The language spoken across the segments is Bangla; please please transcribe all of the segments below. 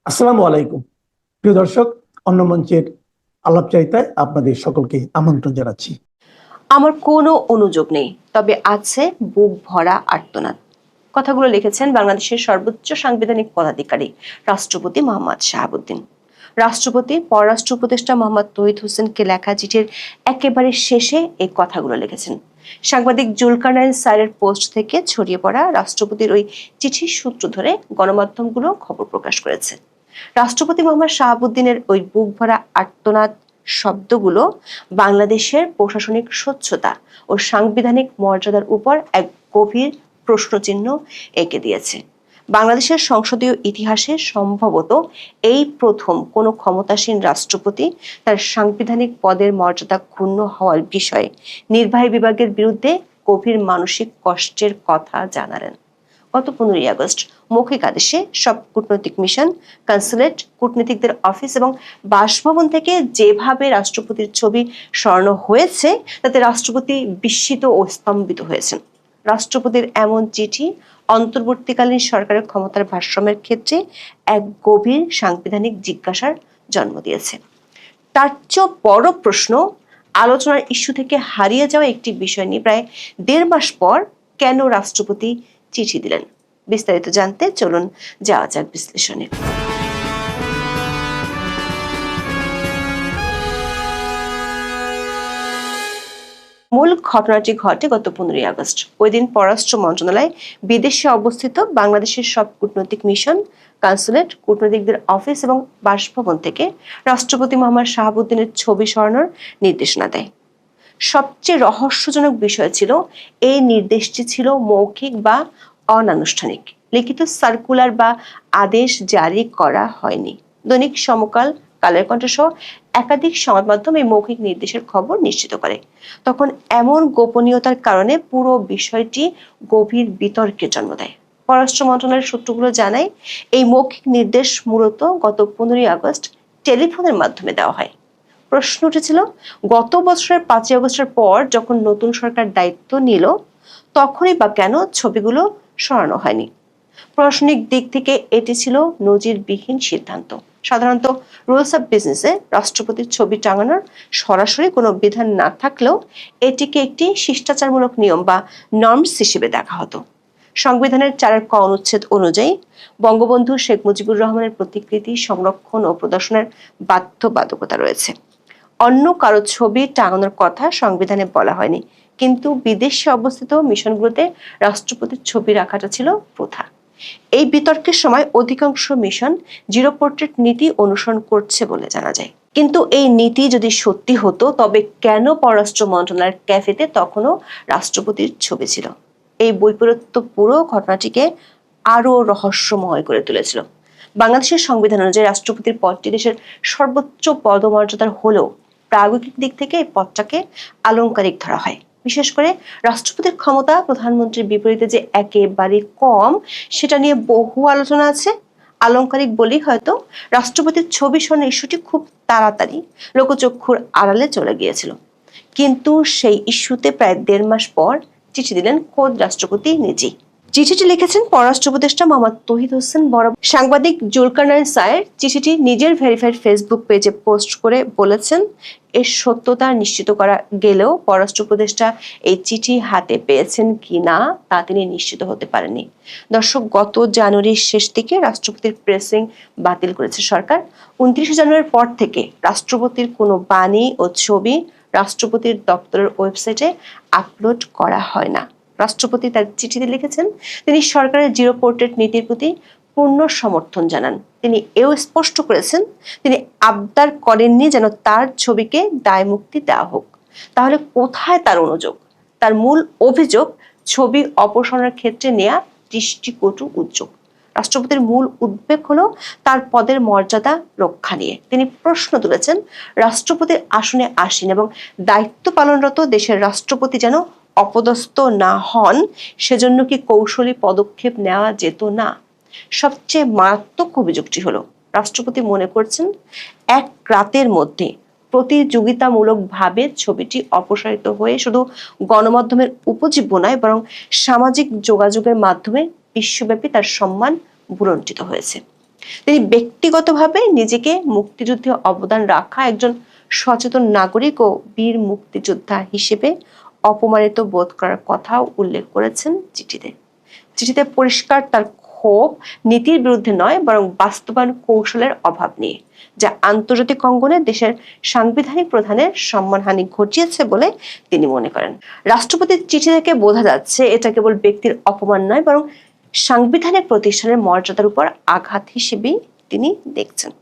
আসসালামু আলাইকুম প্রিয় দর্শক, অন্য মঞ্চের আলাপচারিতায় আপনাদের সকলকে আমন্ত্রণ জানাচ্ছি। আমার কোনো অনুযোগ নেই, তবে আছে বুক ভরা আর্তনাদ। কথাগুলো লিখেছেন বাংলাদেশের সর্বোচ্চ সাংবিধানিক পদাধিকারী রাষ্ট্রপতি মোহাম্মদ শাহাবুদ্দিন। রাষ্ট্রপতি পররাষ্ট্র উপদেষ্টা মোহাম্মদ তৌহিদ হোসেনকে লেখা চিঠির একেবারে শেষে এই কথাগুলো লিখেছেন। সাংবাদিক জুলকারনাইন স্যারের পোস্ট থেকে ছড়িয়ে পড়া রাষ্ট্রপতির ওই চিঠির সূত্র ধরে গণমাধ্যমগুলো খবর প্রকাশ করেছে। রাষ্ট্রপতি মোহাম্মদ শাহাবুদ্দিনের ওই বুক ভরা আর্তনাদ শব্দগুলো বাংলাদেশের প্রশাসনিক স্বচ্ছতা ও সাংবিধানিক মর্যাদার উপর এক গভীর প্রশ্নচিহ্ন এঁকে দিয়েছে। বাংলাদেশের সংসদীয় ইতিহাসে সম্ভবত এই প্রথম কোনো ক্ষমতাসীন রাষ্ট্রপতি তার সাংবিধানিক পদের মর্যাদা ক্ষুণ্ণ হওয়ার বিষয়ে নির্বাহী বিভাগের বিরুদ্ধে গভীর মানসিক কষ্টের কথা জানালেন। গত 15ই আগস্ট মৌখিক আদেশে সব কূটনৈতিক মিশন, কনসুলেট, কূটনীতিকদের অফিস এবং বাসভবন থেকে যেভাবে রাষ্ট্রপতির ছবি সরানো হয়েছে তাতে রাষ্ট্রপতি বিস্মিত ও স্তম্ভিত হয়েছেন। রাষ্ট্রপতির এমন চিঠি অন্তর্বর্তীকালীন সরকারের ক্ষমতার ভারসাম্যের ক্ষেত্রে এক গভীর সাংবিধানিক জিজ্ঞাসার জন্ম দিয়েছে। তার চেয়েও বড় প্রশ্ন, আলোচনার ইস্যু থেকে হারিয়ে যাওয়া একটি বিষয় নিয়ে প্রায় 1.5 মাস পর কেন রাষ্ট্রপতি চিঠি দিলেন। বিস্তারিত জানতে চলুন যাওয়া যাক বিশ্লেষণে। মূল ঘটনাটি ঘটে গত 15ই আগস্ট। ওই দিন পররাষ্ট্র মন্ত্রণালয় বিদেশে অবস্থিত বাংলাদেশের সব কূটনৈতিক মিশন, কনসুলেট, কূটনীতিকদের অফিস এবং বাসভবন থেকে রাষ্ট্রপতি মোহাম্মদ শাহাবুদ্দিনের ছবি সরানোর নির্দেশনা দেয়। সবচেয়ে রহস্যজনক বিষয় ছিল, এই নির্দেশটি ছিল মৌখিক বা অনানুষ্ঠানিক। লিখিত সার্কুলার বা আদেশ জারি করা হয়নি। দৈনিক সমকাল, কালের কণ্ঠ সহ একাধিক সংবাদ মাধ্যম এই মৌখিক নির্দেশের খবর নিশ্চিত করে। তখন এমন গোপনীয়তার কারণে পুরো বিষয়টি গভীর বিতর্কের জন্ম দেয়। পররাষ্ট্র মন্ত্রণালয়ের সূত্রগুলো জানায়, এই মৌখিক নির্দেশ মূলত গত 15ই আগস্ট টেলিফোনের মাধ্যমে দেওয়া হয়। প্রশ্ন উঠেছিল, গত বছরের 5ই আগস্টের পর যখন নতুন সরকার দায়িত্ব নিল তখনই বা কেন ছবিগুলো সরানো হয়নি। প্রশাসনিক দিক থেকে এটি ছিল নজিরবিহীন সিদ্ধান্ত। সাধারণত রুলস অফ বিজনেসে রাষ্ট্রপতির ছবি টাঙানোর সরাসরি কোনো বিধান না থাকলেও এটিকে একটি শিষ্টাচারমূলক নিয়ম বা নর্মস হিসেবে দেখা হতো। সংবিধানের 4 ক অনুচ্ছেদ অনুযায়ী বঙ্গবন্ধু শেখ মুজিবুর রহমানের প্রতিকৃতি সংরক্ষণ ও প্রদর্শনের বাধ্যবাধকতা রয়েছে। অন্য কারো ছবি টাঙানোর কথা সংবিধানে বলা হয়নি, কিন্তু বিদেশে অবস্থিত মিশনগুলোতে রাষ্ট্রপতির ছবি রাখাটা ছিল প্রথা। এই বিতর্কের সময় অধিকাংশ মিশন জিরো পোর্ট্রেট নীতি অনুসরণ করছে বলে জানা যায়। কিন্তু এই নীতি যদি সত্যি হতো তবে কেন পররাষ্ট্র মন্ত্রণালয়ের ক্যাফেতে তখনও রাষ্ট্রপতির ছবি ছিল? এই বৈপরীত্য পুরো ঘটনাটিকে আরো রহস্যময় করে তুলেছিল। বাংলাদেশের সংবিধান অনুযায়ী রাষ্ট্রপতির পদটি দেশের সর্বোচ্চ পদমর্যাদার হলেও প্রায়োগিক দিক থেকে এই পদটাকে আলংকারিক ধরা হয়। বিশেষ করে রাষ্ট্রপতির ক্ষমতা প্রধানমন্ত্রীর বিপরীতে যে একেবারে কম, সেটা নিয়ে বহু আলোচনা আছে। আলংকারিক বলেই হয়তো রাষ্ট্রপতির ছবি সরানোর ইস্যুটি খুব তাড়াতাড়ি লোকচক্ষুর আড়ালে চলে গিয়েছিল। কিন্তু সেই ইস্যুতে প্রায় 1.5 মাস পর চিঠি দিলেন খোদ রাষ্ট্রপতি নিজেই। চিঠিটি লিখেছেন পররাষ্ট্র উপদেষ্টা মোহাম্মদ তৌহিদ হোসেন। বড় সাংবাদিক জুলকারনাইন স্যার চিঠিটি নিজের ভেরিফাইড ফেসবুক পেজে পোস্ট করে বলেছেন, এর সত্যতা নিশ্চিত করা গেলেও পররাষ্ট্র উপদেষ্টা এই চিঠি হাতে পেয়েছেন কিনা তা তিনি নিশ্চিত হতে পারেননি। দর্শক, গত জানুয়ারির শেষ দিকে রাষ্ট্রপতির প্রেসিং বাতিল করেছে সরকার। 29 জানুয়ারির পর থেকে রাষ্ট্রপতির কোনো বাণী ও ছবি রাষ্ট্রপতির দপ্তরের ওয়েবসাইটে আপলোড করা হয় না। রাষ্ট্রপতি তার চিঠিতে লিখেছেন, তিনি সরকারের জিরো পোর্ট্রেট নীতির প্রতি পূর্ণ সমর্থন জানান। তিনি এও স্পষ্ট করেছেন, তিনি আবদার করেননি যেন তার ছবিকে দায় মুক্তি দেওয়া হোক। তাহলে কোথায় তার অনুযোগ? তার মূল অভিযোগ ছবি অপসারণের ক্ষেত্রে নেয়া দৃষ্টিকটু উদ্যোগ। রাষ্ট্রপতির মূল উদ্বেগ হলো তার পদের মর্যাদা রক্ষা নিয়ে। তিনি প্রশ্ন তুলেছেন, রাষ্ট্রপতির আসনে আসীন এবং দায়িত্ব পালনরত দেশের রাষ্ট্রপতি যেন অপদস্থ না হন, সেজন্য কি কৌশলী পদক্ষেপ নেওয়া যেত না? সবচেয়ে মারাত্মক অভিযোগটি হলো, রাষ্ট্রপতি মনে করছেন এক রাতের মধ্যে প্রতিযোগিতামূলকভাবে ছবিটি অপসারিত হয়ে শুধু গণমাধ্যমের উপজীব্য নয়, বরং সামাজিক যোগাযোগের মাধ্যমে বিশ্বব্যাপী তার সম্মান বুলণ্ডিত হয়েছে। তিনি ব্যক্তিগতভাবে নিজেকে মুক্তিযুদ্ধে অবদান রাখা একজন সচেতন নাগরিক ও বীর মুক্তিযোদ্ধা হিসেবে অপমানিত বোধ করার কথাও উল্লেখ করেছেন চিঠিতে। চিঠিতে পরিষ্কার তার ক্ষোভ নীতির বিরুদ্ধে নয়, বরং বাস্তবায়ন কৌশলের অভাব নিয়ে, যা আন্তর্জাতিক অঙ্গনে দেশের সাংবিধানিক প্রধানের সম্মানহানি ঘটিয়েছে বলে তিনি মনে করেন। রাষ্ট্রপতির চিঠি থেকে বোঝা যাচ্ছে এটা কেবল ব্যক্তির অপমান নয়, বরং সাংবিধানিক প্রতিষ্ঠানের মর্যাদার উপর আঘাত হিসেবেই তিনি দেখছেন।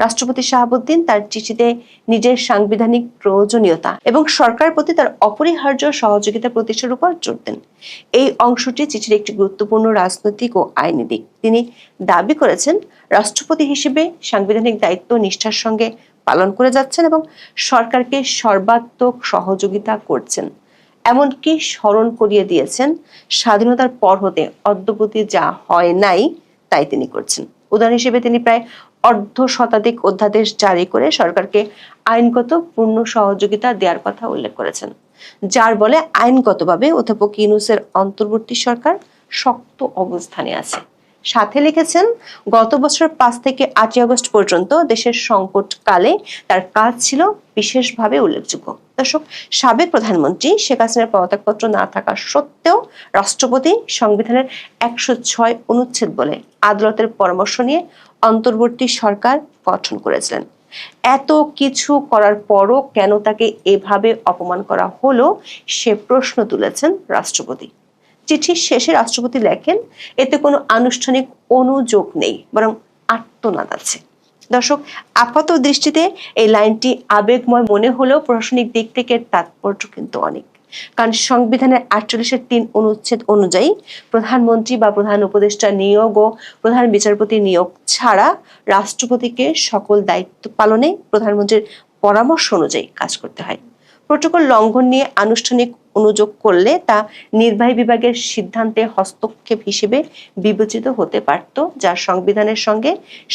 রাষ্ট্রপতি শাহাবুদ্দিন তার চিঠিতে নিজের সাংবিধানিক প্রয়োজনীয়তা এবং সরকারের প্রতি তার অপরিহার্য সহযোগিতা প্রতিষ্ঠার উপর জোর দেন। এই অংশটি চিঠির একটি গুরুত্বপূর্ণ রাজনৈতিক ও আইনি দিক। তিনি দাবি করেছেন, রাষ্ট্রপতি হিসেবে সাংবিধানিক দায়িত্ব নিষ্ঠার সঙ্গে পালন করে যাচ্ছেন এবং সরকারকে সর্বাত্মক সহযোগিতা করছেন। এমনকি স্মরণ করিয়ে দিয়েছেন, স্বাধীনতার পর হতে অদ্যাবধি যা হয় নাই তাই তিনি করছেন। উদাহরণ হিসেবে তিনি প্রায় অর্ধ শতাধিক অধ্যাদেশ জারি করে সরকারকে আইনগত পূর্ণ সহযোগিতা দেওয়ার কথা উল্লেখ করেছেন, যার বলে আইনগতভাবে অধ্যাপক ইউনূসের অন্তর্বর্তী সরকার শক্ত অবস্থানে আছে। সাথে লিখেছেন, গত বছর 5 থেকে 8 আগস্ট পর্যন্ত দেশের সংকটকালে তার কাজ ছিল বিশেষভাবে উল্লেখযোগ্য। দর্শক, সাবেক প্রধানমন্ত্রী শেখ হাসিনার পদত্যাগপত্র না থাকা সত্ত্বেও রাষ্ট্রপতি সংবিধানের 106 অনুচ্ছেদ বলে আদালতের পরামর্শ নিয়ে অন্তর্বর্তী সরকার গঠন করেছিলেন। এত কিছু করার পরও কেন তাকে এভাবে অপমান করা হলো সে প্রশ্ন তুলেছেন রাষ্ট্রপতি। চিঠির শেষে রাষ্ট্রপতি লেখেন, এতে কোনো আনুষ্ঠানিক অনুযোগ নেই, বরং আর্তনাদ আছে। দর্শক, আপাত দৃষ্টিতে এই লাইনটি আবেগময় মনে হলেও প্রশাসনিক দিক থেকে তাৎপর্য কিন্তু অনেক। কারণ সংবিধানের 48-3 অনুচ্ছেদ অনুযায়ী প্রধানমন্ত্রী বা প্রধান উপদেষ্টা নিয়োগ ও প্রধান বিচারপতি নিয়োগ ছাড়া রাষ্ট্রপতিকে সকল দায়িত্ব পালনে প্রধানমন্ত্রীর পরামর্শ অনুযায়ী কাজ করতে হয়। প্রোটোকল লঙ্ঘন নিয়ে আনুষ্ঠানিক অনুযোগ করলে তা নির্বাহী বিভাগের সিদ্ধান্তে হস্তক্ষেপ হিসেবে বিবেচিত হতে পারত, যা সংবিধানের সঙ্গে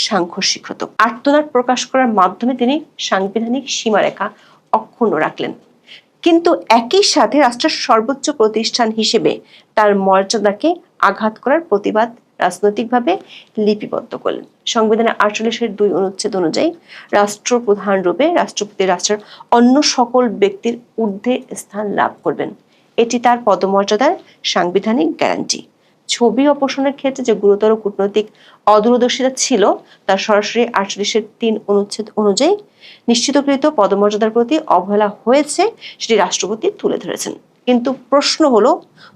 সাংঘর্ষিক হতো। আর্তনাদ প্রকাশ করার মাধ্যমে তিনি সাংবিধানিক সীমারেখা অক্ষুণ্ণ রাখলেন, কিন্তু একই সাথে রাষ্ট্রের সর্বোচ্চ প্রতিষ্ঠান হিসেবে তার মর্যাদাকে আঘাত করার প্রতিবাদ রাজনৈতিকভাবে লিপিবদ্ধ করলেন। সংবিধানের 48-2 অনুচ্ছেদ অনুযায়ী রাষ্ট্রপ্রধান রূপে রাষ্ট্রপতি রাষ্ট্রের অন্য সকল ব্যক্তির ঊর্ধ্বে স্থান লাভ করবেন। এটি তার পদমর্যাদার সাংবিধানিক গ্যারান্টি। ছবি অপসারণের ক্ষেত্রে যে গুরুতর কূটনৈতিক অদূরদর্শিতা ছিল, তার সরাসরি 48-3 অনুচ্ছেদ অনুযায়ী নিশ্চিতকৃত পদমর্যাদার প্রতি অবহেলা হয়েছে সেটি রাষ্ট্রপতি তুলে ধরেছেন। কিন্তু প্রশ্ন হলো,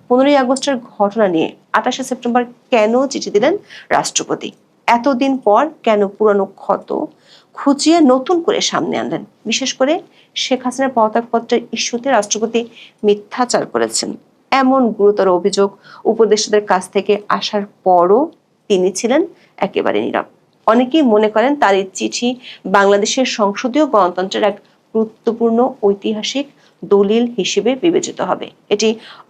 15ই আগস্টের ঘটনা নিয়ে 28শে সেপ্টেম্বর কেন চিঠি দিলেন রাষ্ট্রপতি? এতদিন পর কেন পুরানো ক্ষত খুঁচিয়ে নতুন করে সামনে আনলেন? বিশেষ করে শেখ হাসিনার পদত্যাগপত্রের ইস্যুতে রাষ্ট্রপতি মিথ্যাচার করেছেন এমন গুরুতর অভিযোগ উপদেষ্টাদের কাছ থেকে আসার পরও তিনি ছিলেন একেবারে নীরব। অনেকেই মনে করেন তার এই চিঠি বাংলাদেশের সংসদীয় গণতন্ত্রের এক গুরুত্বপূর্ণ ঐতিহাসিক দলিল হিসেবে বিবেচিত হবে। এটি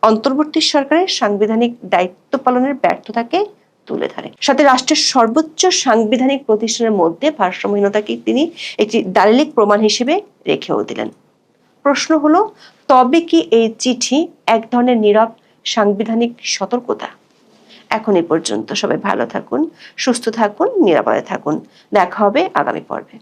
অন্তর্বর্তী সরকারের সাংবিধানিক দায়িত্ব পালনের ব্যর্থতাকে তুলে ধরে। সাথে রাষ্ট্রের সর্বোচ্চ সাংবিধানিক প্রতিষ্ঠানের মধ্যে ভারসাম্যহীনতাকে তিনি একটি দালিলিক প্রমাণ হিসেবে রেখেও দিলেন। প্রশ্ন হলো, তবে কি এই চিঠি এক ধরনের নীরব সাংবিধানিক সতর্কতা? এখন এই পর্যন্ত। সবাই ভালো থাকুন, সুস্থ থাকুন, নিরাপদে থাকুন। দেখা হবে আগামী পর্বে।